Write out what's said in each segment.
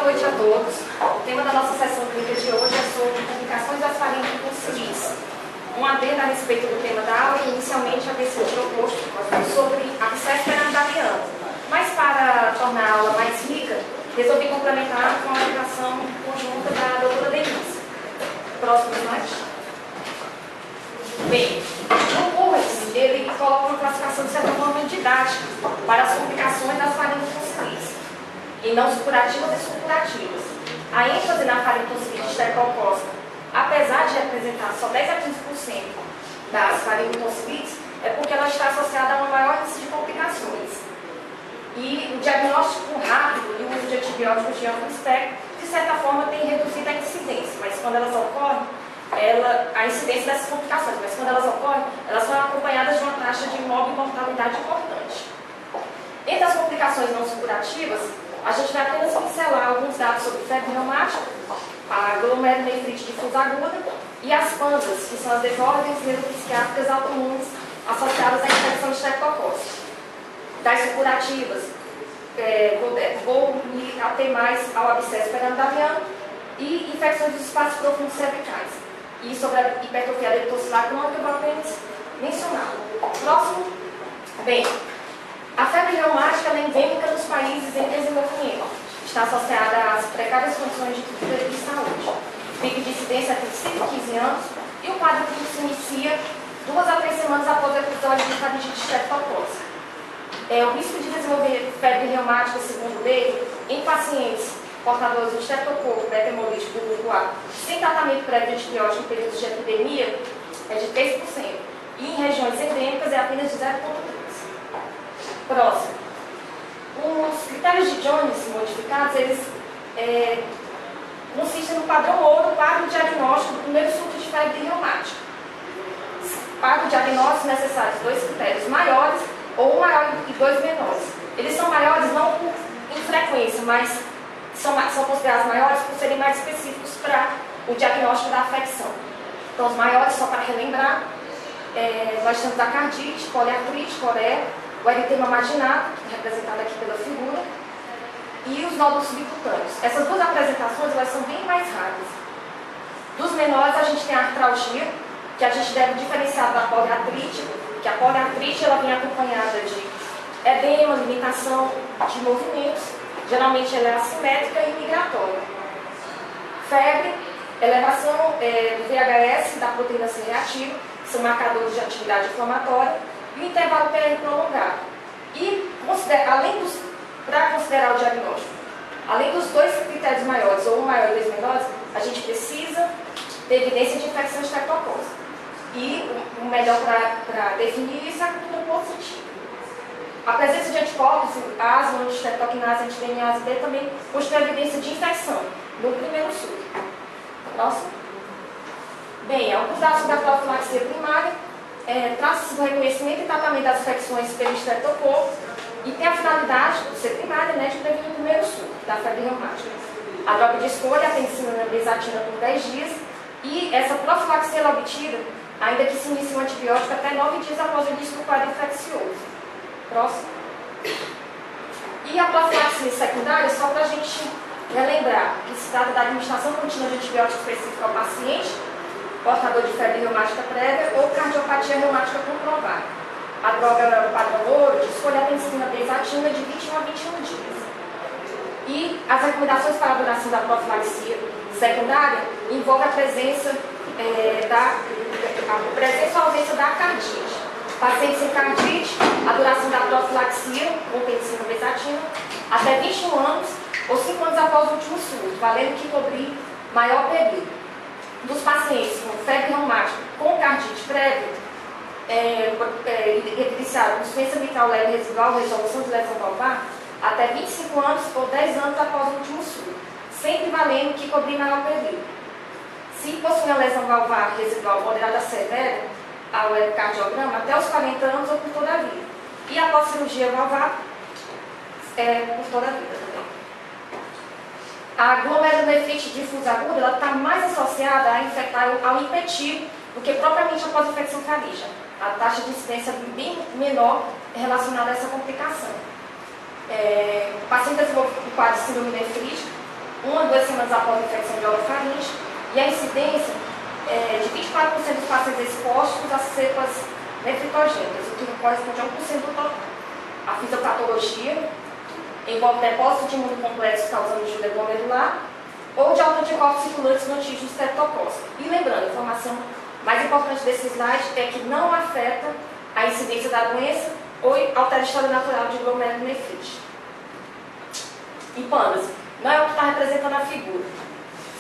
noite a todos. O tema da nossa sessão clínica de hoje é sobre complicações das faringites. Um adendo a respeito do tema da aula, que inicialmente havia sido proposto sobre abscesso piramidaliano. Mas para tornar a aula mais rica, resolvi complementar com a aplicação conjunta da doutora Denise. Próximo slide. Bem, no CURS, ele coloca uma classificação de certa forma didática para as complicações das faringites, e não supurativas e supurativas. A ênfase na faringites estreptocócica, apesar de representar só 10 a 15% das faringites, é porque ela está associada a uma maior índice de complicações. E o diagnóstico rápido e o uso de antibióticos de amplo espectro, de certa forma, tem reduzido a incidência, mas quando elas ocorrem, a incidência dessas complicações, mas quando elas ocorrem, elas são acompanhadas de uma taxa de mortalidade importante. Entre as complicações não supurativas, a gente vai apenas pincelar alguns dados sobre febre reumática, a glomerulonefrite difusa aguda e as PANDAS, que são as desordens neuropsiquiátricas autoimunes associadas à infecção estreptocócica. Das supurativas, vou me ater mais ao abscesso piramidaliano e infecções dos espaços profundos cervicais. E sobre a hipertrofia adenotoxilar crônica, eu vou apenas mencionar. Próximo. Bem, a febre reumática é endêmica nos países em desenvolvimento. Está associada às precárias condições de saúde. Pico de incidência entre 5 e 15 anos e o quadro clínico se inicia 2 a 3 semanas após o episódio de faringite estreptocócica. O risco de desenvolver febre reumática, segundo ele, em pacientes portadores de estreptococo beta-hemolítico do grupo A, sem tratamento prévio de antibiótico em períodos de epidemia, é de 3%. E em regiões endêmicas é apenas de 0,3%. Próximo. Os critérios de Jones modificados, eles consistem no padrão ouro para o diagnóstico do primeiro surto de febre reumática. Para o diagnóstico, necessários 2 critérios maiores ou um maior e 2 menores. Eles são maiores não por infrequência, mas são considerados maiores por serem mais específicos para o diagnóstico da afecção. Então, os maiores, só para relembrar, nós temos a cardite, poliartrite, coreia, o eritema marginado, representado aqui pela figura, e os nódulos subcutâneos. Essas duas apresentações elas são bem mais raras. Dos menores, a gente tem a artralgia, que a gente deve diferenciar da poliartrite, que a poliartrite ela vem acompanhada de edema, limitação de movimentos, geralmente ela é assimétrica e migratória. Febre, elevação do VHS, da proteína C reativa, que são marcadores de atividade inflamatória, e o intervalo PR prolongado. E, para considerar o diagnóstico, além dos 2 critérios maiores, ou um maior e 2 menores, a gente precisa ter evidência de infecção estreptocócica. E o melhor para definir isso é a cultura positiva. A presença de anticorpos, asma, antistreptokinase, anti-DNase B também constitui evidência de infecção no primeiro surto. Próximo. Bem, alguns dados sobre a profilaxia primária. Trata-se do reconhecimento e tratamento das infecções pelo estreptococo e tem a finalidade de ser primária, de prevenir o primeiro surto da febre reumática. A droga de escolha é a penicilina e a benzatina por 10 dias e essa profilaxia é obtida ainda que se inicie um antibiótico até 9 dias após o início do quadro infeccioso. Próximo. E a profilaxia secundária, só para a gente relembrar, que se trata da administração contínua de antibiótico específico ao paciente, portador de febre reumática prévia ou cardiopatia reumática comprovada. A droga é o padrão ouro, de escolha a penicilina benzatina de 21 a 21 dias. E as recomendações para a duração da profilaxia secundária envolvem a presença ou ausência da cardite. Pacientes sem cardite, a duração da profilaxia com penicilina benzatina até 21 anos ou 5 anos após o último surto, valendo que cobrir maior período. Dos pacientes com febre reumática com cardite prévia, evidenciaram insuficiência mitral leve residual, resolução de lesão valvar, até 25 anos ou 10 anos após o último surto, sempre valendo que cobrir maior período. Se possui uma lesão valvar residual moderada severa, ao ecocardiograma, até os 40 anos ou por toda a vida. E após cirurgia valvar, por toda a vida também. A glomerulonefrite difusa aguda está mais associada ao impetir do que propriamente após a infecção faríngea. A taxa de incidência é bem menor relacionada a essa complicação. O paciente desenvolve um quadro de síndrome nefrítica, 1 a 2 semanas após a infecção de orofaringe, e a incidência é de 24% dos pacientes expostos às cepas nefritogênicas, o que corresponde a 1% do total. A fisiopatologia envolve depósito de imunocomplexos causando injúria glomerular ou de autoanticorpos circulantes no antígeno streptocócico. E lembrando, a informação mais importante desse slide é que não afeta a incidência da doença ou altera a história natural de glomerulonefrite. IPANAS não é o que está representando a figura.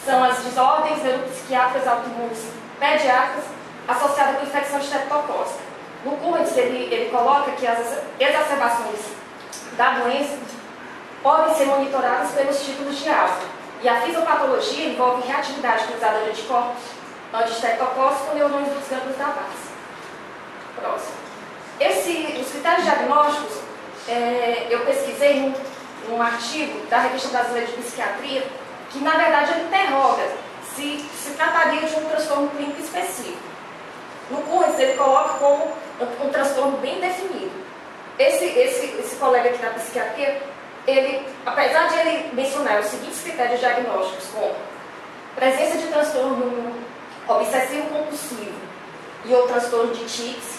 São as desordens neuropsiquiátricas autoimunes pediátricas associadas com infecção streptocócica. No CURDS, ele coloca que as exacerbações da doença podem ser monitoradas pelos títulos de alta. E a fisiopatologia envolve reatividade cruzada de anticorpos anti-streptocócico com neurônios dos gânglios da base. Próximo. Os critérios diagnósticos, eu pesquisei num artigo da Revista Brasileira de Psiquiatria, que na verdade ele interroga se trataria de um transtorno clínico específico. No CURDS, ele coloca como um transtorno bem definido. Esse colega aqui da psiquiatria, apesar de ele mencionar os seguintes critérios diagnósticos, como presença de transtorno obsessivo-compulsivo e ou transtorno de tics,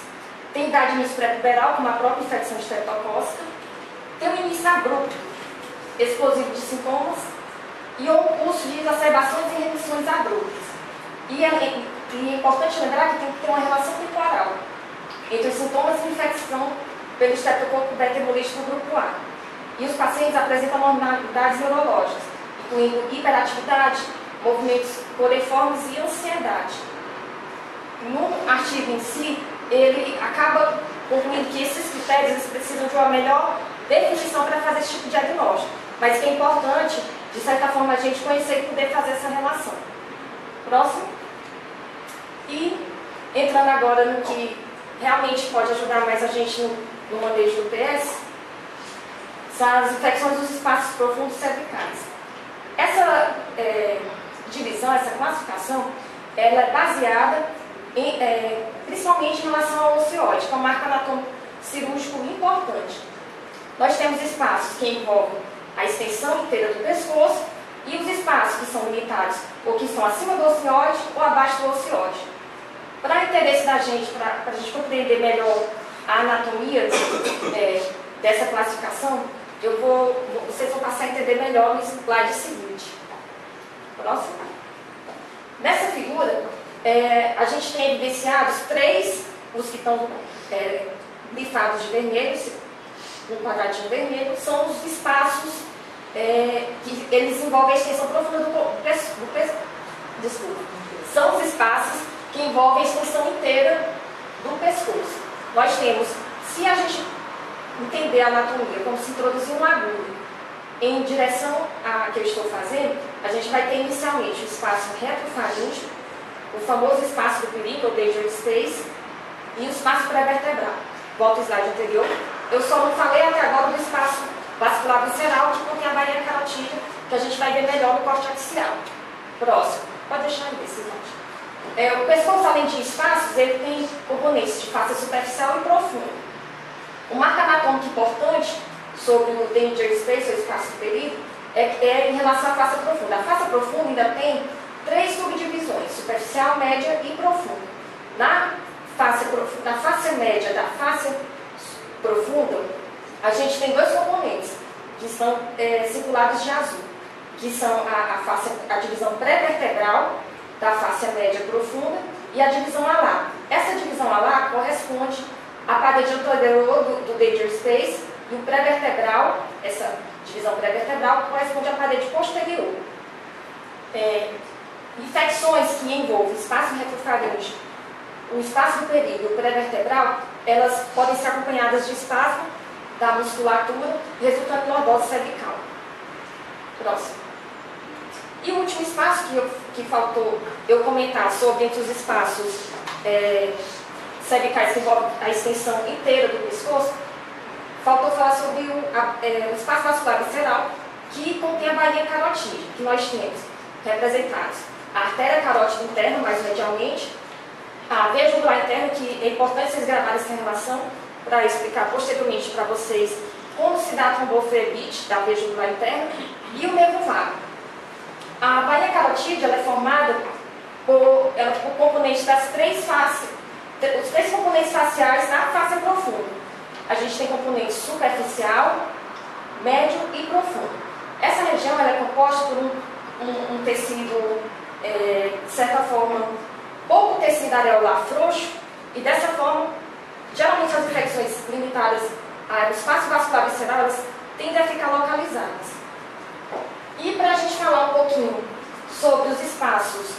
tem idade início pré-puberal, como a própria infecção streptocócica, tem um início abrupto, explosivo de sintomas, e ou um curso de exacerbações e remissões abruptas. E é importante lembrar que tem que ter uma relação temporal entre os sintomas de infecção pelo Streptococcus beta-hemolítico do grupo A. E os pacientes apresentam anormalidades neurológicas, incluindo hiperatividade, movimentos coriformes e ansiedade. No artigo em si, ele acaba concluindo que esses critérios eles precisam de uma melhor definição para fazer esse tipo de diagnóstico, mas que é importante, de certa forma, a gente conhecer e poder fazer essa relação. Próximo. E entrando agora no que realmente pode ajudar mais a gente no manejo do PS, são as infecções dos espaços profundos cervicais. Essa divisão, essa classificação, ela é baseada principalmente em relação ao ocioide, que é uma marca anatômico cirúrgico importante. Nós temos espaços que envolvem a extensão inteira do pescoço e os espaços que são limitados ou que estão acima do ocioide ou abaixo do ocioide. Para interesse da gente, para a gente compreender melhor a anatomia dessa classificação, vocês vão passar a entender melhor no slide seguinte. Próximo. Nessa figura, a gente tem evidenciados os que estão grifados de vermelho, um quadradinho vermelho, são os espaços que eles envolvem a extensão profunda do pescoço. Desculpa. São os espaços que envolvem a extensão inteira do pescoço. Nós temos, se a gente entender a anatomia como se introduzir uma agulha em direção a que eu estou fazendo, a gente vai ter inicialmente o espaço retrofaríngeo, o famoso espaço do perigo, o danger space, e o espaço pré-vertebral. Volta ao slide anterior. Eu só não falei até agora do espaço vascular visceral, que contém a bainha carotídea, que a gente vai ver melhor no corte axial. Próximo. Pode deixar aí esse slide. O pescoço, além de espaços, ele tem componentes de face superficial e profunda. Uma marca anatômica importante sobre o danger space, o espaço do perigo, é em relação à face profunda. A face profunda ainda tem 3 subdivisões, superficial, média e profunda. Na face média da face profunda, a gente tem 2 componentes, que são circulados de azul, que são a divisão pré-vertebral da face média profunda e a divisão alar. Essa divisão alar corresponde à parede anterior do danger space e o pré-vertebral, essa divisão pré-vertebral, corresponde à parede posterior. Infecções que envolvem espaço retrofaríngeo, o espaço do perigo e o pré-vertebral, elas podem ser acompanhadas de espasmo da musculatura, resultando em lordose cervical. Próximo. E o último espaço que faltou eu comentar sobre entre os espaços cervicais que envolvem a extensão inteira do pescoço, faltou falar sobre o espaço vascular visceral, que contém a bainha carotídea, que nós temos representados a artéria carótida interna, mais medialmente, a veia jugular interna, que é importante vocês gravarem essa relação para explicar posteriormente para vocês como se dá a tromboflebite da veia jugular interna, e o nervo vago. carotídea ela é formada por componentes das três faces, os três componentes faciais da face profunda. A gente tem componente superficial, médio e profundo. Essa região ela é composta por um tecido, de certa forma, pouco tecido areolar frouxo, e dessa forma, geralmente as infecções limitadas ao espaço vascular visceral, elas tendem a ficar localizadas. E para a gente falar um pouquinho sobre os espaços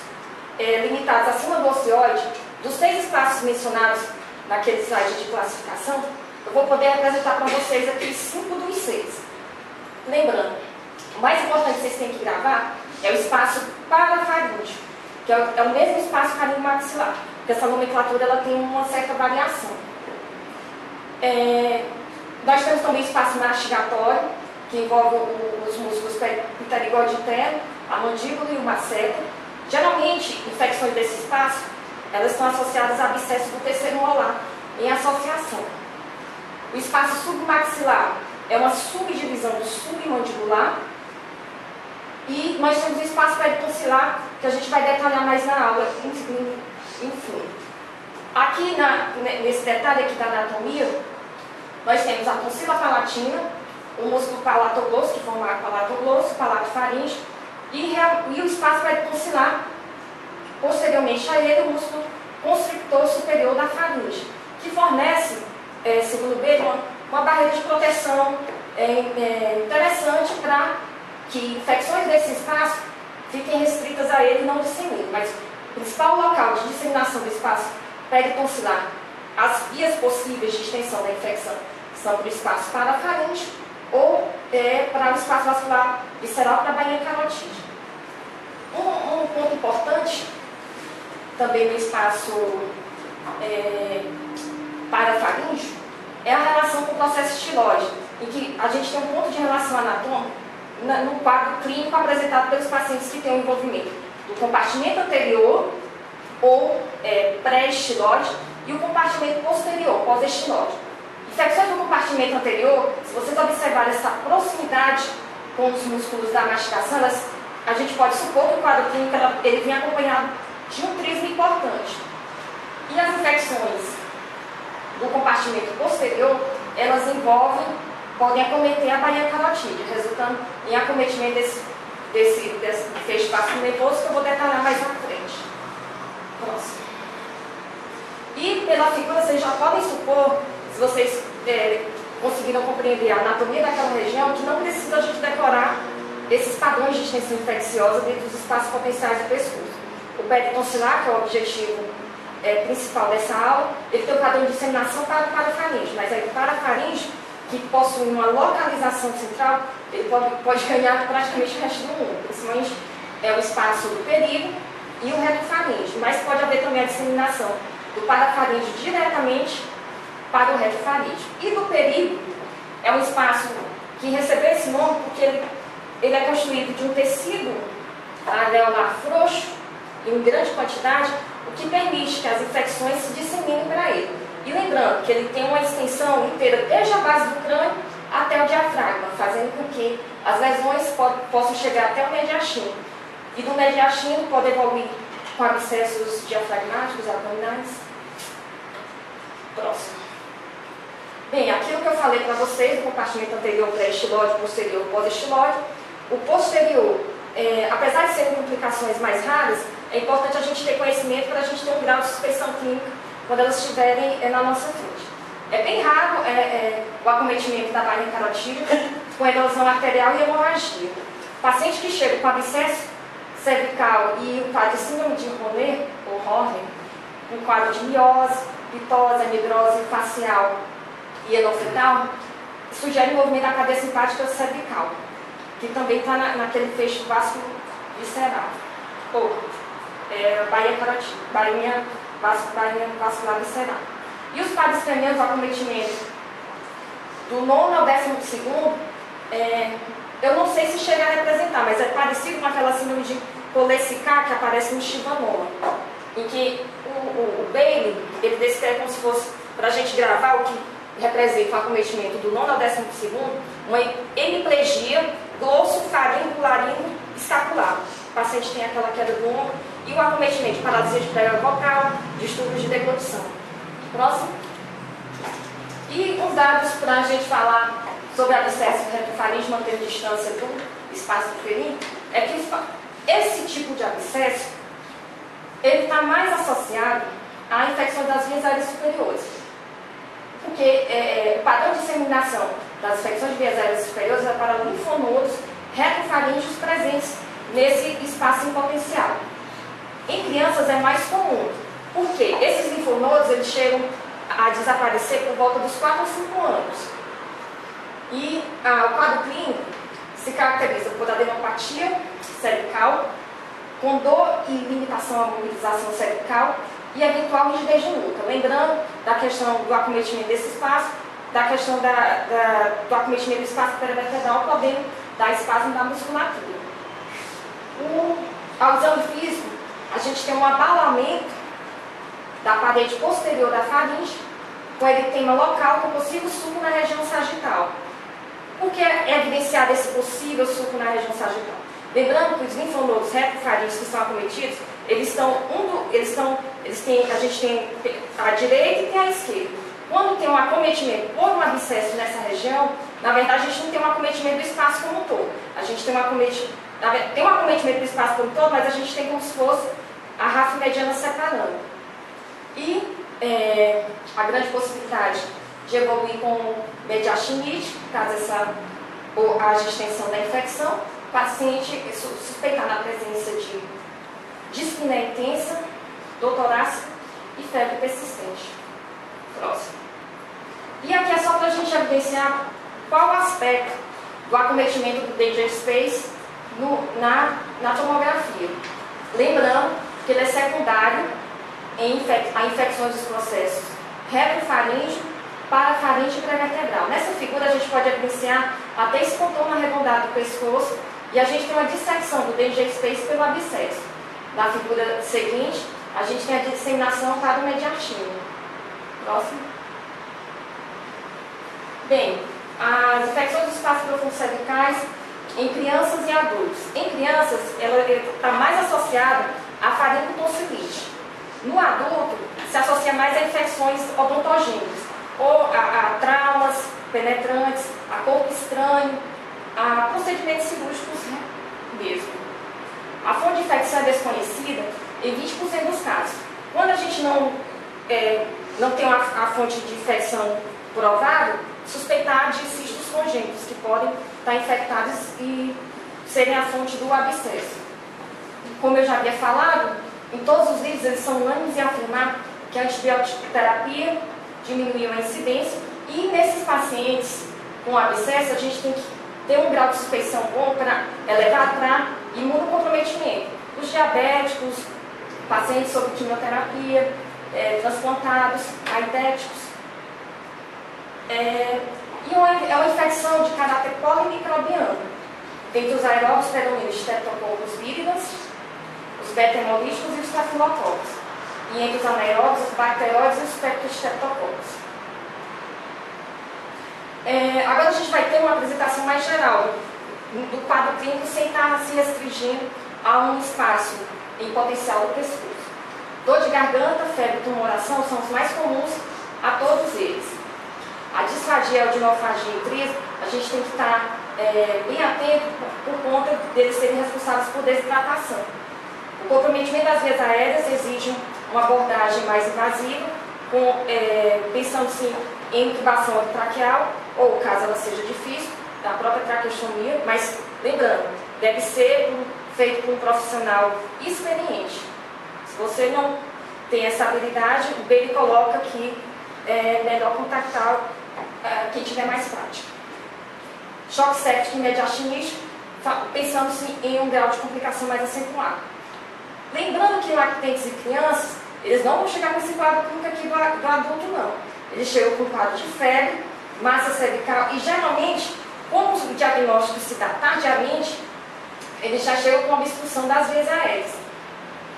limitados acima do ocioide, dos 3 espaços mencionados naquele slide de classificação, eu vou poder apresentar para vocês aqui 5 dos 6. Lembrando, o mais importante que vocês têm que gravar é o espaço parafaríngeo, que é o mesmo espaço faringo-maxilar, porque essa nomenclatura ela tem uma certa variação. Nós temos também o espaço mastigatório, que envolve os músculos pterigode interno, a mandíbula e o masseter. Geralmente, infecções desse espaço, elas estão associadas a abscesso do terceiro molar, em associação. O espaço submaxilar é uma subdivisão do submandibular. E nós temos o espaço peritonsilar, que a gente vai detalhar mais na aula, enfim. Aqui, nesse detalhe aqui da anatomia, nós temos a tonsila palatina, o músculo palatoglosso, que forma a palatoglosso, palatofaríngeo, e o espaço peritonsilar, posteriormente a ele, o músculo constrictor superior da faringe, que fornece, segundo Bailey, uma barreira de proteção interessante para que infecções desse espaço fiquem restritas a ele e não disseminem. Mas o principal local de disseminação do espaço peritonsilar, as vias possíveis de extensão da infecção são para o espaço parafaríngeo ou para o espaço vascular visceral, para a bainha carotídea. Um ponto importante também no espaço parafaríngeo é a relação com o processo estilóide, em que a gente tem um ponto de relação anatômico no quadro clínico apresentado pelos pacientes que têm o envolvimento do compartimento anterior ou pré-estilóide e o compartimento posterior, pós-estilóide. Infecções do compartimento anterior, se vocês observarem essa proximidade com os músculos da mastigação, a gente pode supor que o quadro clínico ele vem acompanhado de um trismo importante. E as infecções do compartimento posterior, elas podem acometer a bainha carotídea, resultando em acometimento desse feixe vascular nervoso, que eu vou detalhar mais à frente. Próximo. E pela figura, vocês já podem supor, se vocês conseguiram compreender a anatomia daquela região, que não precisa a gente decorar esses padrões de extensão infecciosa dentro dos espaços potenciais do pescoço. O peritonsilar, que é o objetivo principal dessa aula, ele tem o padrão de disseminação para o parafaríngeo, mas aí o parafaríngeo, que possui uma localização central, ele pode ganhar praticamente o resto do mundo, principalmente o espaço do perígono e o retofaríngeo, mas pode haver também a disseminação do parafaríngeo diretamente para o retofaríngeo. E do perígono é um espaço que recebeu esse nome porque ele é construído de um tecido areolar frouxo, em grande quantidade, o que permite que as infecções se disseminem para ele. E lembrando que ele tem uma extensão inteira desde a base do crânio até o diafragma, fazendo com que as lesões possam chegar até o mediastino. E do mediastino pode evoluir com abscessos diafragmáticos, abdominais. Próximo. Bem, aquilo que eu falei para vocês, o compartimento anterior pré-estilóide, posterior pós-estilóide, o posterior, apesar de serem complicações mais raras, é importante a gente ter conhecimento para a gente ter um grau de suspeição clínica quando elas estiverem na nossa frente. É bem raro o acometimento da bainha carotídea com erosão arterial e hemorragia. Paciente que chega com abscesso cervical e o quadro de síndrome de Horner, ou Horner, um quadro de miose, pitose, amigrose facial e enofetal, sugere o movimento da cadeia simpática cervical, que também está naquele feixe vascular visceral, ou bainha carotídea, bainha vascular visceral. E os quadros cranianos, o acometimento do 9º ao 12º, eu não sei se chega a representar, mas é parecido com aquela síndrome de Kolecki que aparece no Chivanoma, em que o Bailey, ele descreve como se fosse, para a gente gravar o que representa o acometimento do 9º ao 12º, uma hemiplegia glosso-faringo-laringo-escapular. O paciente paciente tem aquela queda do ombro, e o acometimento de paralisia de prega vocal, distúrbios de deglutição. Próximo. E os dados para a gente falar sobre abscesso retrofaríngeo, mantendo distância do espaço uterino, é que esse tipo de abscesso ele está mais associado a infecções das vias aéreas superiores. Porque o padrão de disseminação das infecções de vias aéreas superiores é para linfonodos retrofaríngeos presentes nesse espaço em potencial. Em crianças é mais comum, porque esses linfonodos eles chegam a desaparecer por volta dos 4 a 5 anos. E o quadro clínico se caracteriza por adenopatia cervical, com dor e limitação à mobilização cervical e eventual rigidez de nuca. Lembrando da questão do acometimento desse espaço, da questão do acometimento do espaço perivertebral, podendo dar espasmo da musculatura. Ao exame físico, a gente tem um abalamento da parede posterior da faringe, com eritema local com possível sulco na região sagital. Por que é evidenciado esse possível sulco na região sagital? Lembrando que os linfonodos retrofaríngeos que estão acometidos, a gente tem a direita e tem a esquerda. Quando tem um acometimento por um abscesso nessa região, na verdade a gente não tem um acometimento do espaço como um todo. A gente tem um acometimento do espaço como um todo, mas a gente tem como se fosse a ráfia mediana separando. E a grande possibilidade de evoluir com mediastinite, caso a extensão da infecção, o paciente suspeitar na presença de dispneia intensa, dor torácica e febre persistente. Próximo. E aqui é só para a gente evidenciar qual o aspecto do acometimento do Danger Space na tomografia. Lembrando que ele é secundário a infecções dos processos retrofaríngeo, parafaríngeo e pré-vertebral. Nessa figura a gente pode evidenciar até esse contorno arredondado do pescoço e a gente tem uma dissecção do Danger Space pelo abscesso. Na figura seguinte, a gente tem a disseminação para o mediastino. Próximo. Bem, as infecções do espaço profundo cervicais em crianças e adultos. Em crianças, ela está mais associada à faringotonsilite. No adulto, se associa mais a infecções odontogênicas, ou a traumas penetrantes, a corpo estranho, a procedimentos cirúrgicos mesmo. A fonte de infecção é desconhecida em 20% dos casos. Quando a gente não tem a fonte de infecção provável, suspeitar de cistos congênitos, que podem estar infectados e serem a fonte do abscesso. Como eu já havia falado, em todos os livros eles são unânimes em afirmar que a antibiótico terapia diminuiu a incidência e nesses pacientes com abscesso a gente tem que ter um grau de suspeição bom elevado para imunocomprometimento. Os diabéticos, pacientes sob quimioterapia, transplantados, aidéticos. É uma infecção de caráter polimicrobiano. Dentre os aeróbios predominam os Streptococcus viridans, os beta-hemolíticos e os stafilococos. E entre os anaeróbios, os bacteróides e os peptostreptococcus. Agora a gente vai ter uma apresentação mais geral do quadro clínico sem estar se restringindo a um espaço em potencial do pescoço. Dor de garganta, febre e tumoração são os mais comuns a todos eles. A disfagia, odinofagia e crise, a gente tem que estar bem atento por conta deles serem responsáveis por desidratação. O comprometimento das vias aéreas exige uma abordagem mais invasiva, pensando-se em intubação traqueal, ou caso ela seja difícil, da própria traqueostomia, mas lembrando, deve ser feito por um profissional experiente. Se você não tem essa habilidade, o BELI coloca que é melhor contactar quem tiver mais prática. Choque séptico e mediastinite, pensando-se em um grau de complicação mais acentuado. Lembrando que lactentes e crianças, eles não vão chegar com esse quadro clínico aqui do adulto, não. Eles chegam com quadro de febre, massa cervical e geralmente, como o diagnóstico se dá tardiamente, eles já chegam com obstrução das vias aéreas.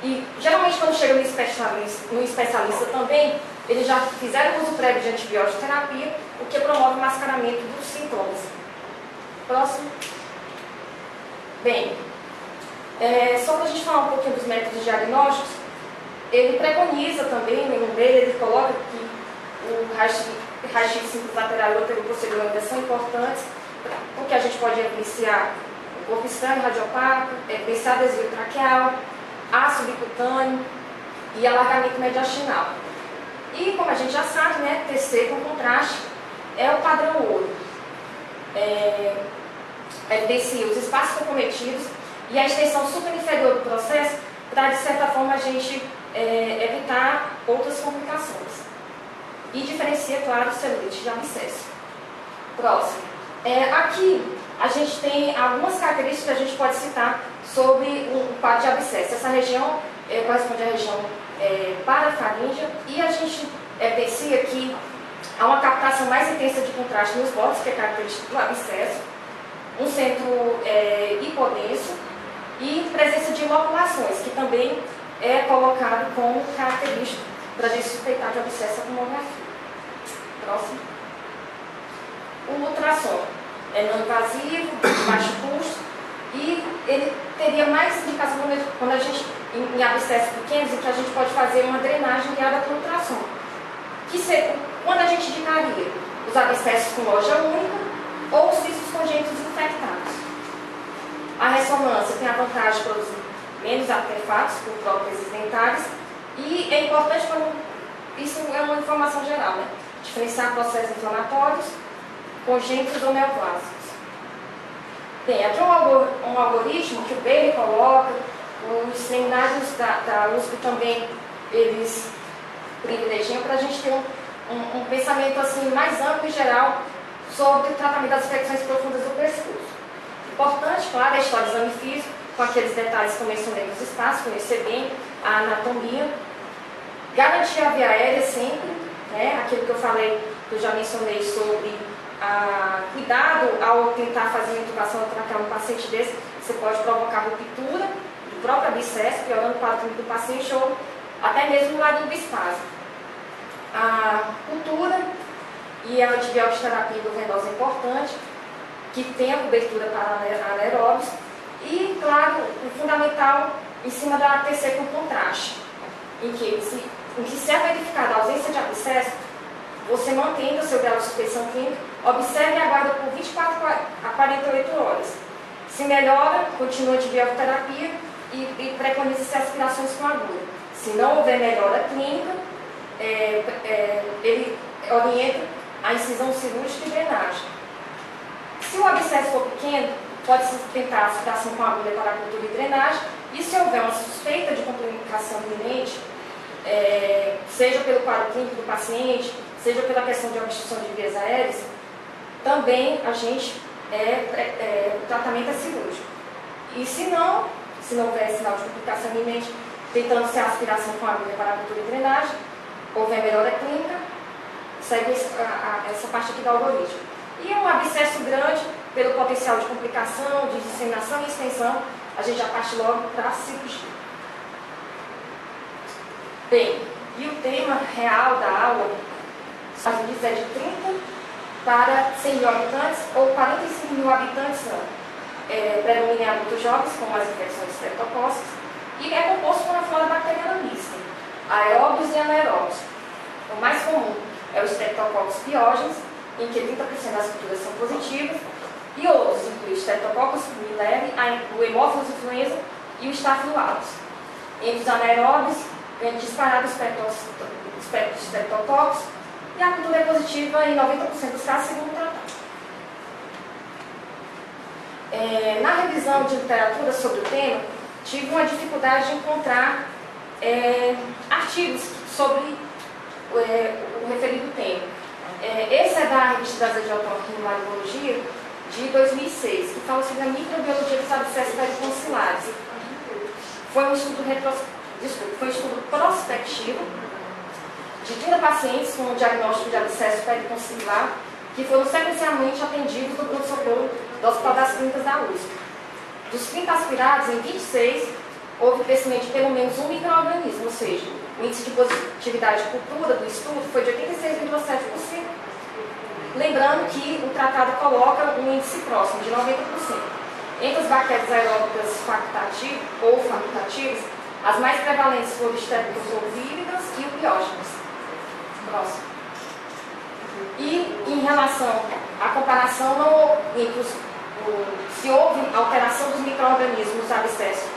E geralmente quando chega no especialista também, eles já fizeram o uso prévio de antibiótico terapia, o que promove o mascaramento dos sintomas. Próximo. Bem, Só para a gente falar um pouquinho dos métodos diagnósticos, ele preconiza também, no dele, ele coloca que o raio-x simples lateral e o outro posterior ainda são importantes, porque a gente pode evidenciar o corpo estranho, radiopaco, evidenciar desvio traqueal, ácido subcutâneo e alargamento mediastinal. E, como a gente já sabe, né, TC com contraste é o padrão ouro. Evidencia os espaços comprometidos e a extensão superinferior do processo para, de certa forma, a gente evitar outras complicações. E diferencia, claro, o celulite de abscesso. Próximo. Aqui, a gente tem algumas características que a gente pode citar sobre o quadro de abscesso. Essa região corresponde à região parafaríngea e a gente evidencia que há uma captação mais intensa de contraste nos bordos, que é característica do abscesso, um centro hipodenso e presença de loculações, que também é colocado como característico para a gente suspeitar de abscesso à tomografia. Próximo. O ultrassom é não invasivo, de baixo custo, e ele teria mais indicação quando a gente, em abscessos pequenos, em que a gente pode fazer uma drenagem guiada por ultrassom. Quando a gente indicaria os abscessos com loja única ou os cistos congênitos infectados. A ressonância tem a vantagem de produzir menos artefatos por próteses dentárias e é importante quando isso é uma informação geral, né? Diferenciar processos inflamatórios, congênitos ou neoplásicos. Bem, aqui um algoritmo que o Bailey coloca, os seminários da USP também, eles privilegiam para a gente ter um pensamento assim, mais amplo e geral sobre o tratamento das infecções profundas do pescoço. Importante, claro, a história do exame físico, com aqueles detalhes que eu mencionei nos espaços, conhecer bem a anatomia, garantir a via aérea sempre, né, aquilo que eu falei, que eu já mencionei sobre cuidado ao tentar fazer uma intubação traqueal no paciente desse, você pode provocar ruptura do próprio abscesso, piorando o quadro clínico do paciente ou até mesmo o lado do espasmo. A cultura e a antibiótica terapia endovenosa é importante, que tem a cobertura para anaeróbios e, claro, o fundamental em cima da TC com contraste, em que se é verificada a ausência de abscesso, você mantendo o seu grau de suspeição clínica, observe e aguarda por 24 a 48 horas. Se melhora, continua a antibioterapia e preconiza-se aspirações com agulha. Se não houver melhora clínica, ele orienta a incisão cirúrgica e drenagem. Se o abscesso for pequeno, pode-se tentar aspiração com agulha para cultura e drenagem, e se houver uma suspeita de complicação iminente, seja pelo quadro clínico do paciente, seja pela questão de obstrução de vias aéreas, também a gente, o tratamento é cirúrgico. E se não houver sinal de complicação iminente, tentando-se a aspiração com agulha para cultura e drenagem, houver melhora clínica, segue essa parte aqui do algoritmo. E um abscesso grande, pelo potencial de complicação, de disseminação e extensão, a gente já parte logo para a cirurgia. Bem, e o tema real da aula, nos Estados Unidos, é de 30 para 100 mil habitantes ou 45 mil habitantes ano. Predomina em adultos jovens, com as infecções estreptocócicas, e é composto por uma flora bacteriana mista, aeróbios e anaeróbios. O mais comum é o Streptococcus piógenes, em que 30% das culturas são positivas, e outros incluem o Streptococcus mileri, o Haemophilus influenza e o Staphylococcus aureus. Entre os anaeróbios, vem disparado o Streptococcus, e a cultura é positiva em 90% dos casos, segundo o tratado. Na revisão de literatura sobre o tema, tive uma dificuldade de encontrar artigos sobre o referido tema. Esse é da Revista Brasileira de Otorrinolaringologia, de 2006, que fala sobre a microbiologia dos abscessos peritonsilares. Foi um estudo prospectivo de 30 pacientes com diagnóstico de abscesso peritonsilar que foram sequencialmente atendidos no pronto-socorro do Hospital das Clínicas da USP. Dos 30 aspirados, em 26, houve crescimento de pelo menos um micro-organismo, ou seja, o índice de positividade de cultura do estudo foi de 86,7%. Lembrando que o tratado coloca um índice próximo de 90%. Entre as bactérias aeróbicas facultativos, as mais prevalentes foram obstétricas ou vívidas e o biógenes. Próximo. E em relação à comparação entre se houve alteração dos micro-organismos nos abscessos,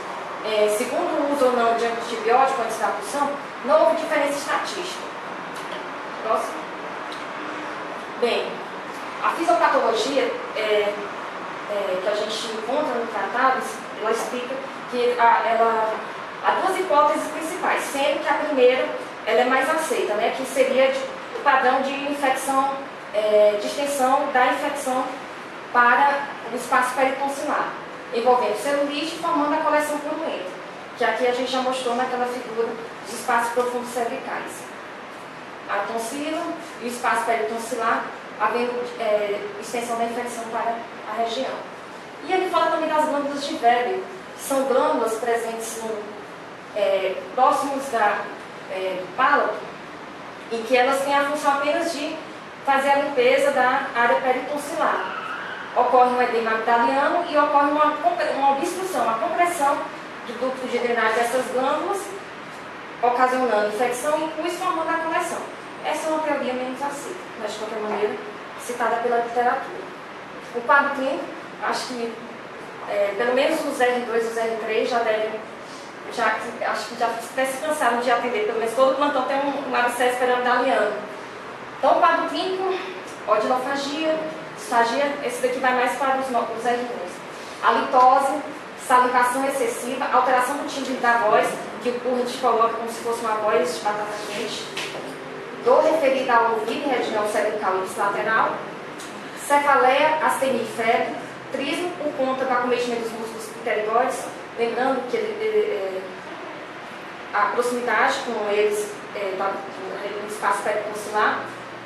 segundo o uso ou não de antibiótico antes da punção, não houve diferença estatística. Próximo. Bem, a fisiopatologia que a gente encontra no tratado, ela explica que há duas hipóteses principais, sendo que a primeira ela é mais aceita, né, que seria o padrão de infecção, de extensão da infecção para o espaço peritonsilar, envolvendo celulite formando a coleção purulenta, que aqui a gente já mostrou naquela figura dos espaços profundos cervicais. A tonsila e o espaço peritonsilar, havendo extensão da infecção para a região. E ele fala também das glândulas de Weber, que são glândulas presentes próximos do pálamo, em que elas têm a função apenas de fazer a limpeza da área peritonsilar. Ocorre um edema amigdaliano e ocorre uma obstrução, uma compressão do ducto de drenagem dessas glândulas, ocasionando infecção e pus formando a coleção. Essa é uma teoria menos aceita, mas de qualquer maneira citada pela literatura. O quadro clínico, acho que pelo menos os R2 e os R3 já devem, acho que já até se cansaram de atender, pelo menos todo plantão tem um abscesso piramidaliano. Então o quadro clínico, odilofagia, disfagia, esse daqui vai mais para os R1. A litose, salivação excessiva, alteração do timbre da voz, que o Curtis coloca como se fosse uma voz de batata quente. Dor referida ao ouvido e região cervical e lateral. Cefaleia, astenia e febre. Trismo por conta do acometimento dos músculos pteridóides, lembrando que a proximidade com eles no espaço peritonsilar.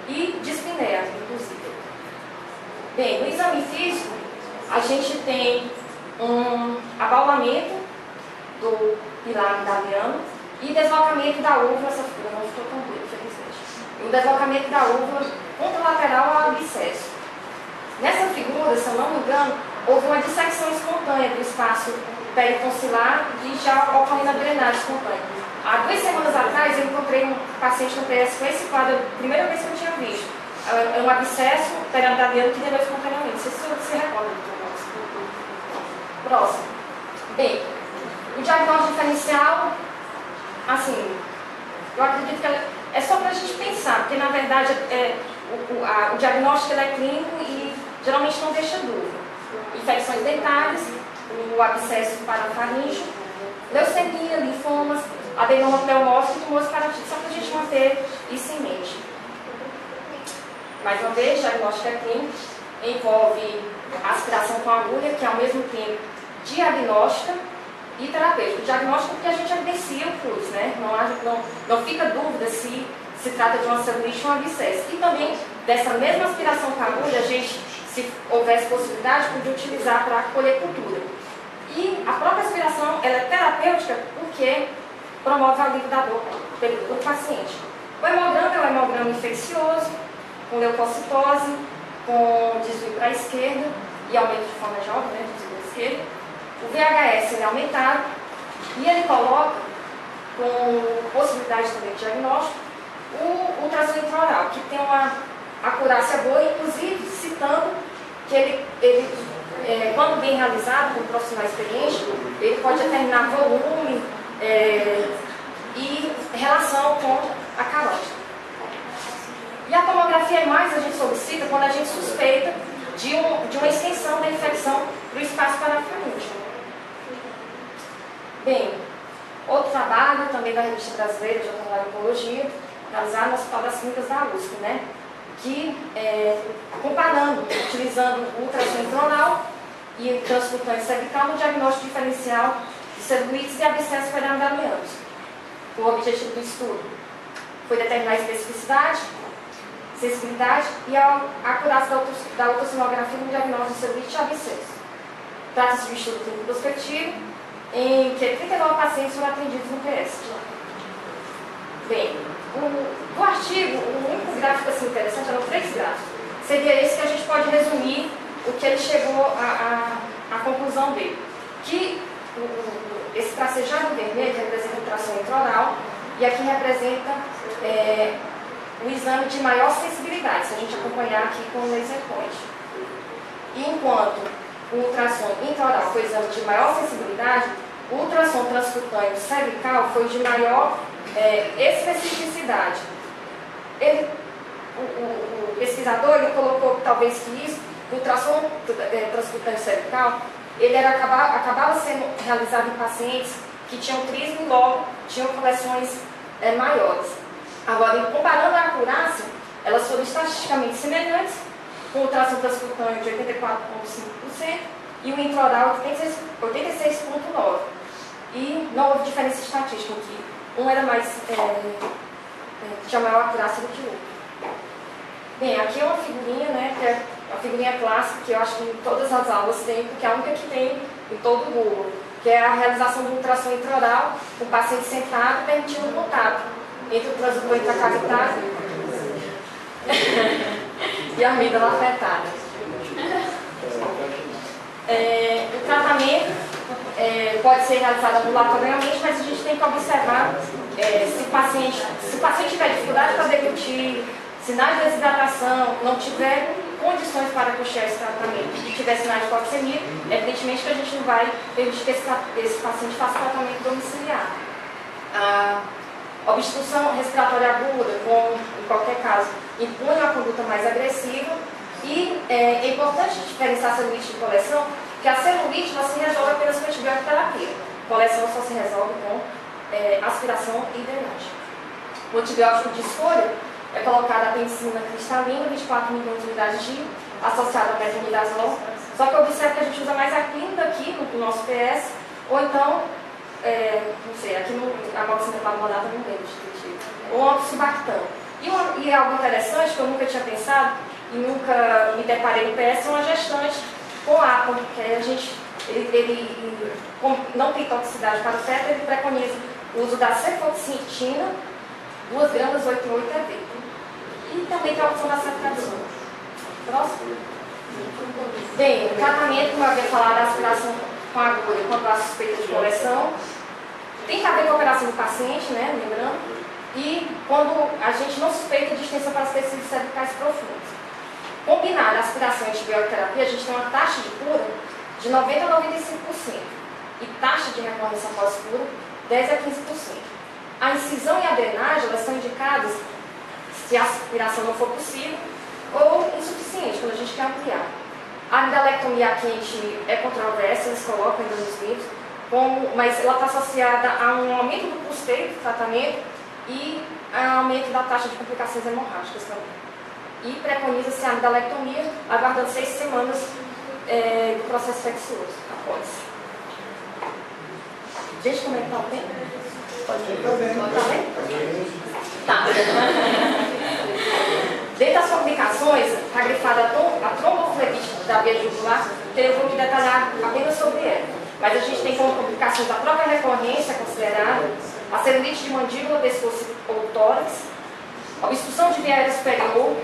E dispneia, inclusive. Bem, no exame físico, a gente tem um abaulamento do pilar amigdaliano e deslocamento da úvula, essa figura não ficou tão boa, infelizmente. O deslocamento da úvula contralateral ao abscesso. Nessa figura, se eu não me engano, houve uma dissecção espontânea do espaço peritonsilar e já ocorrendo a drenagem espontânea. Há 2 semanas atrás, eu encontrei um paciente no PS com esse quadro, a primeira vez que eu tinha visto. É um abscesso periamidaliano que drenou espontaneamente. Não sei se você se recorda do próximo. Bem, o diagnóstico diferencial, assim, eu acredito que é só para a gente pensar, porque na verdade o diagnóstico é clínico e geralmente não deixa dúvida. Infecções dentárias, o abscesso parafaríngeo, leucemia, linfomas, adenoma pneumófilo e tumores paratídicos, só para a gente manter isso em mente. Mais uma vez, diagnóstico clínico envolve aspiração com agulha, que é ao mesmo tempo diagnóstica e terapêutica. O diagnóstico porque a gente evidencia o CRUS, né? Não fica dúvida se trata de uma celulite ou um abscesso. E também, dessa mesma aspiração com agulha, a gente, se houvesse possibilidade, podia utilizar para colher cultura. E a própria aspiração ela é terapêutica porque promove o alívio da dor do paciente. O hemograma é um hemograma infeccioso, com leucocitose, com desvio para a esquerda e aumento de forma de ordem, né, desvio para a esquerda. O VHS ele é aumentado e ele coloca, com possibilidade também de diagnóstico, o ultrassom intraoral, que tem uma acurácia boa, inclusive citando que ele quando bem realizado por um profissional experiente, ele pode determinar volume e relação com a carótida. E a tomografia mais a gente solicita quando a gente suspeita de uma extensão da infecção para o espaço parafaríngeo. Bem, outro trabalho também da Revista Brasileira de Otorrinolaringologia, realizado no Hospital das Clínicas da USP, né? Que comparando, utilizando o ultrassom intraoral e transcutâneo cervical no diagnóstico diferencial de celulites e abscessos periamidalianos. O objetivo do estudo foi determinar a especificidade, sensibilidade e a acurácia da ultrassonografia no diagnóstico de celulite e abscesso. Trata-se de um estudo clínico prospectivo em que 39 pacientes foram atendidos no PS. Bem, do artigo, o único gráfico assim, interessante eram 3 gráficos. Seria esse que a gente pode resumir o que ele chegou à conclusão dele. Que esse tracejado vermelho representa o tração intraoral e aqui representa o exame de maior sensibilidade, se a gente acompanhar aqui com o laser point. E enquanto o ultrassom intraoral foi o exame de maior sensibilidade, o ultrassom transcutâneo cervical foi de maior especificidade. O pesquisador ele colocou talvez que isso, o ultrassom transcutâneo cervical, ele acabava sendo realizado em pacientes que tinham trismo e logo tinham coleções maiores. Agora, comparando a acurácia, elas foram estatisticamente semelhantes, com o ultrassom transcutâneo de 84,5% e o intraoral de 86,9%. E não houve diferença estatística, que um era mais, tinha maior acurácia do que o outro. Bem, aqui é uma figurinha, né, que é uma figurinha clássica, que eu acho que em todas as aulas tem, porque é a única que tem em todo o Google, que é a realização do ultrassom intraoral, com o paciente sentado, permitindo o contato entre o transdutor intracavitário e a amígdala afetada. O tratamento pode ser realizado ambulatorialmente, mas a gente tem que observar se o paciente tiver dificuldade para deglutir, sinais de desidratação, não tiver condições para custear esse tratamento e tiver sinais de hipoxemia, evidentemente que a gente não vai permitir que esse paciente faça tratamento domiciliar. A obstrução respiratória aguda, como em qualquer caso, impõe uma conduta mais agressiva e é importante diferenciar a celulite de coleção, que a celulite ela se resolve apenas com antibiótico-terapia. Coleção só se resolve com aspiração e drenagem. O antibiótico de escolha é colocado a penicilina cristalina, 24 milhões de unidades de associada a metronidazol. Só que eu observo que a gente usa mais a clínica aqui no nosso PS, ou então, não sei, aqui a amoxicilina palmonata não tem distintivo, ou oxibactam. E algo interessante que eu nunca tinha pensado e nunca me deparei no PS é uma gestante com água, que aí a gente, ele não tem toxicidade para o feto, ele preconiza o uso da cefoxitina, 2 gramas 8,8 EV. E também tem a opção da ceftriaxona. Próximo. Bem, o tratamento, como eu havia falado, da aspiração com agulha quando há suspeita de coleção, tem que haver cooperação do paciente, né, lembrando, e quando a gente não suspeita de extensão para os tecidos cervicais profundos. Combinada a aspiração e antibiótico-terapia, a gente tem uma taxa de cura de 90% a 95% e taxa de recorrência pós-cura 10% a 15%. A incisão e a drenagem elas são indicadas se a aspiração não for possível ou insuficiente, quando a gente quer ampliar. A amidalectomia quente é controversa, eles colocam ainda nos livros, mas ela está associada a um aumento do custeio do tratamento e a aumento da taxa de complicações hemorrágicas também. E preconiza-se a amidalectomia, aguardando 6 semanas do processo infeccioso após. Gente, como é que está o tempo? Pode ir? Está bem? Tá. Dentro das complicações, está grifada a tromboflebite da via jugular, então eu vou me detalhar apenas sobre ela. Mas a gente tem como complicações a própria recorrência considerada, a celulite de mandíbula, pescoço ou tórax, obstrução de via aérea superior,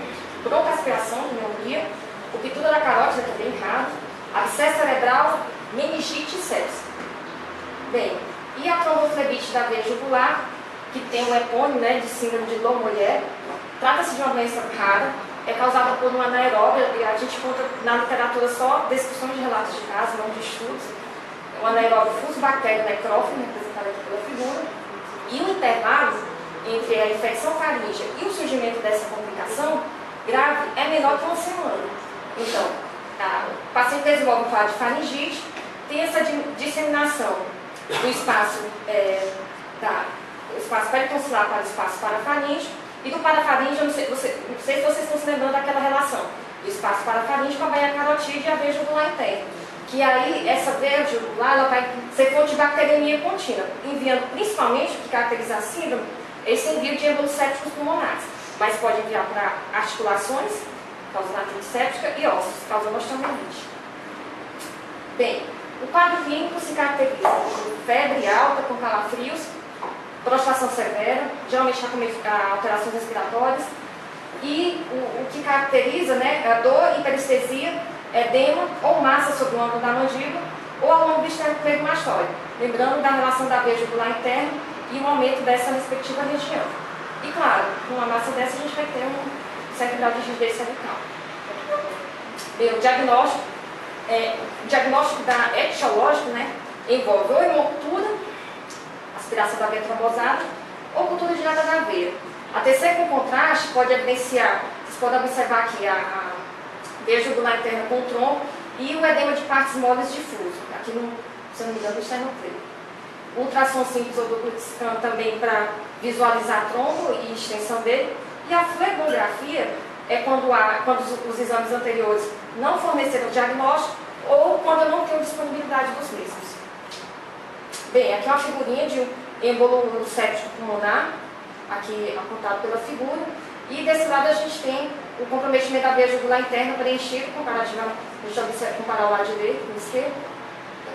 broncoaspiração, pneumonia, ruptura da carótida, que é bem raro, abscesso cerebral, meningite e sepse. Bem, e a tromboflebite da veia jugular, que tem um epônimo, né, de síndrome de Lomoyer, trata-se de uma doença rara, é causada por uma anaeróbia, e a gente encontra na literatura só descrições de relatos de casos, não de estudos. O anaeróbio fusobactério necrófilo, representado aqui pela figura, e o intervalo entre a infecção faríngea e o surgimento dessa complicação grave é menor que 1 semana. Então, o paciente desenvolve um quadro de faringite, tem essa disseminação do espaço, do espaço peritonsilar para o espaço parafaríngeo, e do parafaríngeo, eu não sei se vocês estão se lembrando daquela relação, do espaço parafaríngeo com a veia carotídea e a veia jugular interna. Que aí, essa veia jugular, ela vai ser fonte de bacteremia contínua, enviando principalmente, o que caracteriza a síndrome, esse envio de êmbolos sépticos pulmonares, mas pode enviar para articulações, causando artrite séptica, e ossos, causando osteomielite. Bem, o quadro clínico se caracteriza por febre alta com calafrios, prostração severa, geralmente está com alterações respiratórias, e o que caracteriza, né, a dor, hiperestesia, edema ou massa sobre o ângulo da mandíbula ou ao longo do externo pneumastóide, lembrando da relação da veia jugular interna e o aumento dessa respectiva região. E claro, com uma massa dessa a gente vai ter um certo grau de rigidez cervical. Bem, o diagnóstico da etiológico, né, envolve ou hemorragia, aspiração da veia trombosada, ou cultura direta da veia. A TC com contraste pode evidenciar, vocês podem observar aqui a veia jugular interna com trombo e o edema de partes moles difuso, aqui no, se eu não me engano, no esternocleido. O ultrassom simples ou duplo scan também para visualizar trombo e extensão dele. E a flegmografia é quando os exames anteriores não forneceram diagnóstico ou quando eu não tenho disponibilidade dos mesmos. Bem, aqui é uma figurinha de um êmbolo séptico pulmonar, aqui apontado pela figura, e desse lado a gente tem o comprometimento da veia jugular interna preenchido, comparativamente, deixa eu ver, comparar o lado direito com o esquerdo,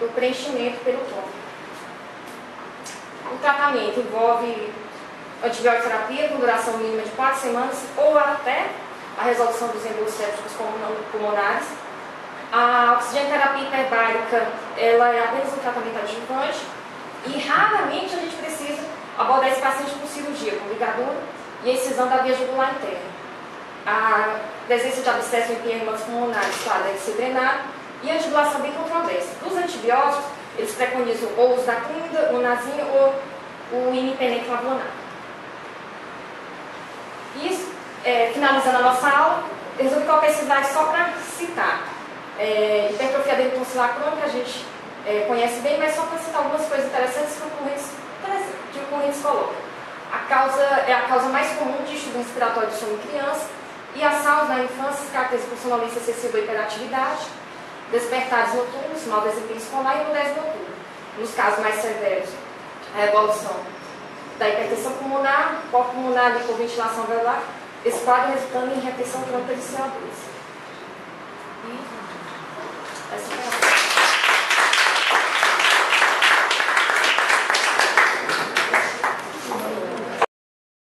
o preenchimento pelo trombo. O tratamento envolve antibiótico terapia com duração mínima de 4 semanas ou até a resolução dos êmbolos sépticos pulmonares. A oxigenoterapia hiperbárica, ela é apenas um tratamento adjuvante e raramente a gente precisa abordar esse paciente com cirurgia, com ligadura e excisão da via jugular interna. A presença de abscesso em pneumas pulmonares, claro, deve ser drenada e a antibiulação bem controversa. Dos antibióticos, eles preconizam ou o uso da clínica, o nazinho ou o imipenem-flavonato. Isso, finalizando a nossa aula, eu resolvi colocar esse slide só para citar. Hipertrofia adenotonsilar crônica a gente conhece bem, mas só para citar algumas coisas interessantes que o Correntes coloca. A causa é a causa mais comum de distúrbio respiratório de sono em criança e as SALs na infância se caracterizam por sonolência excessiva e hiperatividade, despertares noturnos, mau desempenho escolar e nudez noturna. Nos casos mais severos, a evolução da hipertensão pulmonar, corpo pulmonar e hipoventilação velar, esse quadro resultando em retenção crônica de CO2.